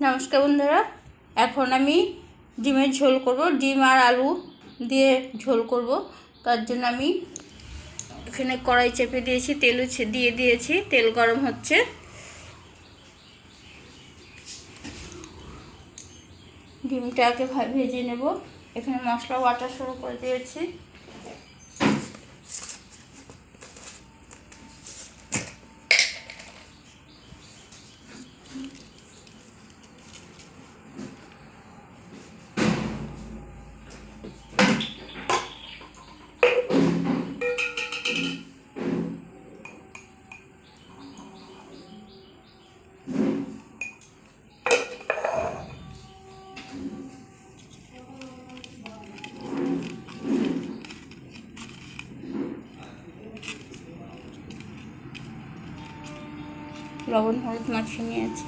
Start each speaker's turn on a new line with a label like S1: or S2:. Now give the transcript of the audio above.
S1: নমস্কার বন্ধুরা, এখন আমি ডিমের ঝোল করব। ডিম আর আলু দিয়ে ঝোল করব। তার জন্য আমি এখানে কড়াই চেপে দিয়েছি, তেল দিয়ে দিয়েছি, তেল গরম হচ্ছে। ডিমটাকে ভেজে নেব। এখানে মশলা বাটা শুরু করে দিয়েছি। লবণ হলুদ মাখিয়ে নিয়েছি।